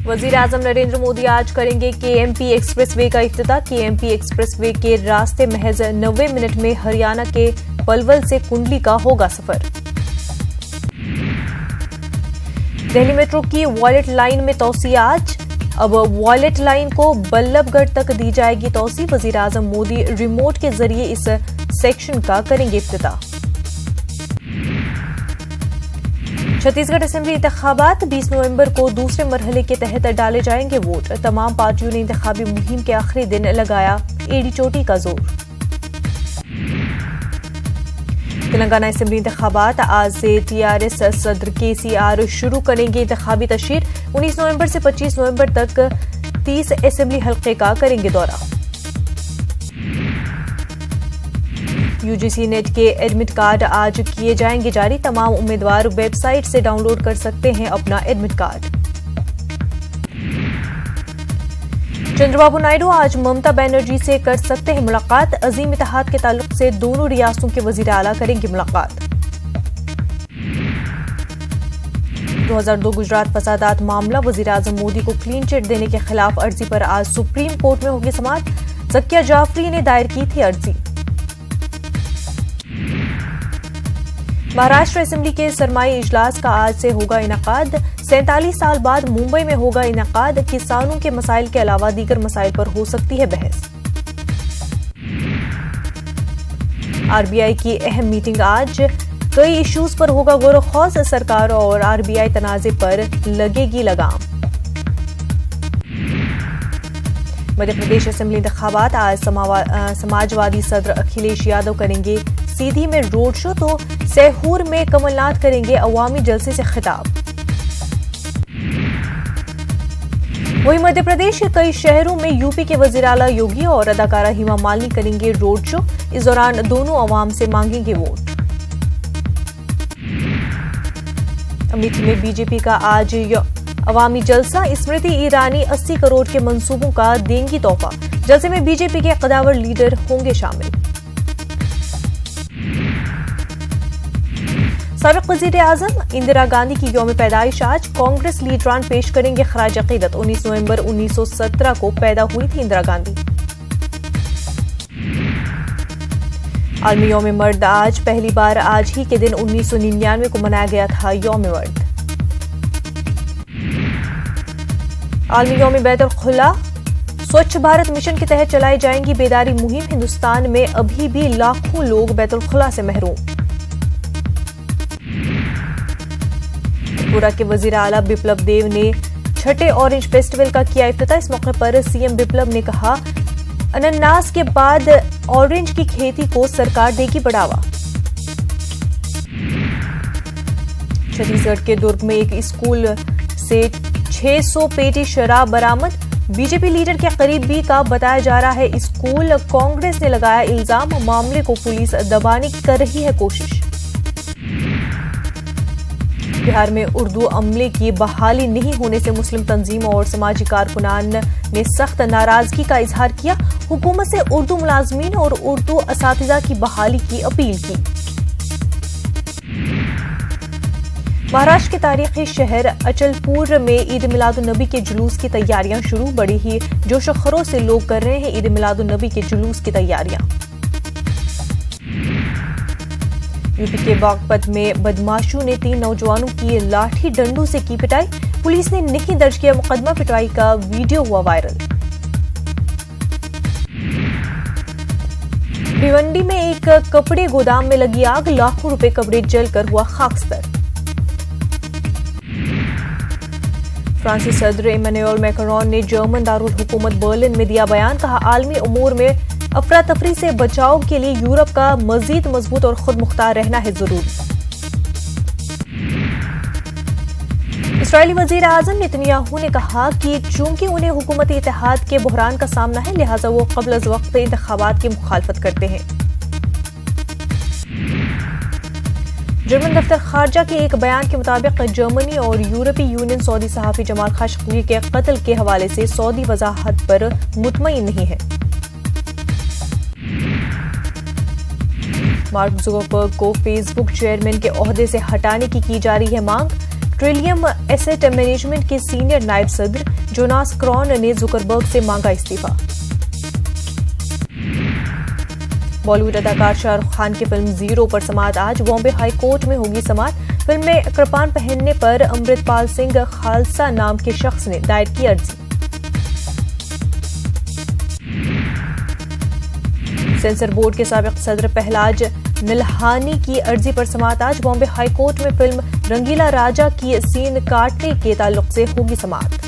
वजीर आजम नरेंद्र मोदी आज करेंगे केएमपी एक्सप्रेसवे का इफ्तिताह। केएमपी एक्सप्रेसवे के रास्ते महज 90 मिनट में हरियाणा के पलवल से कुंडली का होगा सफर। दिल्ली मेट्रो की वॉलेट लाइन में तोसी आज। अब वॉलेट लाइन को बल्लभगढ़ तक दी जाएगी तोसी। वजीर आजम मोदी रिमोट के जरिए इस सेक्शन का करेंगे इफ्तिताह। छत्तीसगढ़ असेंबली इंतखाबात 20 नवंबर को दूसरे मरहले के तहत डाले जाएंगे वोट। तमाम पार्टियों ने इंतखाबी मुहिम के आखिरी दिन लगाया एड़ी चोटी का जोर। तेलंगाना असेंबली इंतखाबात आज से टीआरएस सदर केसीआर शुरू करेंगे इंतखाबी तशहीर। 19 नवंबर से 25 नवंबर तक 30 असेंबली हल्के का करेंगे दौरा। यूजीसी नेट के एडमिट कार्ड आज किए जाएंगे जारी। तमाम उम्मीदवार वेबसाइट से डाउनलोड कर सकते हैं अपना एडमिट कार्ड। चंद्रबाबू नायडू आज ममता बनर्जी से कर सकते हैं मुलाकात। अजीम इत्तेहाद के ताल्लुक से दोनों रियासतों के वजीर आला करेंगे मुलाकात। 2002 गुजरात फसादात मामला। वजीर आजम मोदी को क्लीन चिट देने के खिलाफ अर्जी पर आज सुप्रीम कोर्ट में होगी समाअत। जकिया जाफरी ने दायर की थी अर्जी। महाराष्ट्र असेंबली के सरमाई इजलास का आज से होगा इनाकाद। 47 साल बाद मुंबई में होगा इनाकाद। किसानों के मसाइल के अलावा दीगर मसाइल पर हो सकती है बहस। आरबीआई की अहम मीटिंग आज। कई इश्यूज पर होगा गौर खौज। सरकार और आरबीआई तनाजे पर लगेगी लगाम। मध्य प्रदेश असेंबली इंतखाबात आज समाजवादी सदर अखिलेश यादव करेंगे सीधी में रोड शो, तो सेहूर में कमलनाथ करेंगे अवामी जलसे से खिताब। वहीं मध्य प्रदेश के कई शहरों में यूपी के वजीर आला योगी और अदाकारा हेमा मालिनी करेंगे रोड शो। इस दौरान दोनों अवाम से मांगेंगे वोट। अमेठी में बीजेपी का आज अवामी जलसा। स्मृति ईरानी 80 करोड़ के मंसूबों का देंगी तोहफा। जलसे में बीजेपी के कदावर लीडर होंगे शामिल। साबिक वजीर आजम इंदिरा गांधी की यौम पैदाइश आज। कांग्रेस लीडरान पेश करेंगे खराज अकीदत। 19 नवंबर 1917 को पैदा हुई थी इंदिरा गांधी। आलमी यौम मर्द आज। पहली बार आज ही के दिन 1999 को मनाया गया था यौम मर्द। आलमी यौम बैतुल खुला। स्वच्छ भारत मिशन के तहत चलाई जाएंगी बेदारी मुहिम। हिंदुस्तान में अभी भी लाखों लोग बैतुल खुला से महरूम। त्रिपुरा के वजीर आला बिप्लब देव ने छठे ऑरेंज फेस्टिवल का किया इफ्तिताह। इस मौके पर सीएम बिप्लब ने कहा, अनानास के बाद ऑरेंज की खेती को सरकार देगी बढ़ावा। छत्तीसगढ़ के दुर्ग में एक स्कूल से 600 पेटी शराब बरामद। बीजेपी लीडर के करीबी का बताया जा रहा है स्कूल। कांग्रेस ने लगाया इल्जाम, मामले को पुलिस दबाने की कर रही है कोशिश। बिहार में उर्दू अमले की बहाली नहीं होने से मुस्लिम तंजीमों और समाजी कारकुनान ने सख्त नाराजगी का इजहार किया। हुकूमत से उर्दू मुलाजमीन और उर्दू असातिजा की बहाली की अपील की। महाराष्ट्र के तारीखी शहर अचलपुर में ईद मिलादुन्नबी के जुलूस की तैयारियां शुरू। बड़ी ही जोश खरोश से लोग कर रहे हैं ईद मिलादुन्नबी के जुलूस की तैयारियां। यूपी के बागपत में बदमाशों ने 3 नौजवानों की लाठी डंडों से की पिटाई। पुलिस ने नहीं दर्ज किया मुकदमा। पिटाई का वीडियो हुआ वायरल। भिवंडी में एक कपड़े गोदाम में लगी आग। लाखों रुपए कपड़े जलकर हुआ खाकस्तर। फ्रांसीसी सदर इमैनुअल मैक्रोन ने जर्मन दारुल हुकूमत बर्लिन में दिया बयान। कहा, आलमी उमूर में अफरा तफरी से बचाव के लिए यूरोप का मजीद मजबूत और खुद मुख्तार रहना है जरूरी। इस्राएली वजीर आजम नेतन्याहू ने कहा कि चूंकि उन्हें हुकूमती इत्तेहाद के बहरान का सामना है, लिहाजा वो क़ब्ल अज़ वक्त इंतखाबात की मुखालफत करते हैं। जर्मन दफ्तर खारजा के एक बयान के मुताबिक जर्मनी और यूरोपीय यूनियन सऊदी सहाफ़ी जमाल खशोगी के कत्ल के हवाले से सऊदी वजाहत पर मुतमईन नहीं है। मार्क जुकरबर्ग को फेसबुक चेयरमैन के ओहदे से हटाने की जा रही है मांग। ट्रिलियम एसेट मैनेजमेंट के सीनियर नायब सदर जोनास क्रॉन ने जुकरबर्ग से मांगा इस्तीफा। बॉलीवुड अदाकार शाहरुख खान की फिल्म जीरो पर समाअत आज बॉम्बे हाई कोर्ट में होगी समाअत। फिल्म में कृपान पहनने पर अमृतपाल सिंह खालसा नाम के शख्स ने दायर की अर्जी। सेंसर बोर्ड के साबिक सदर पहलाज निल्हानी की अर्जी पर समाअत आज बॉम्बे हाई कोर्ट में फिल्म रंगीला राजा की सीन काटने के ताल्लुक से होगी समाअत।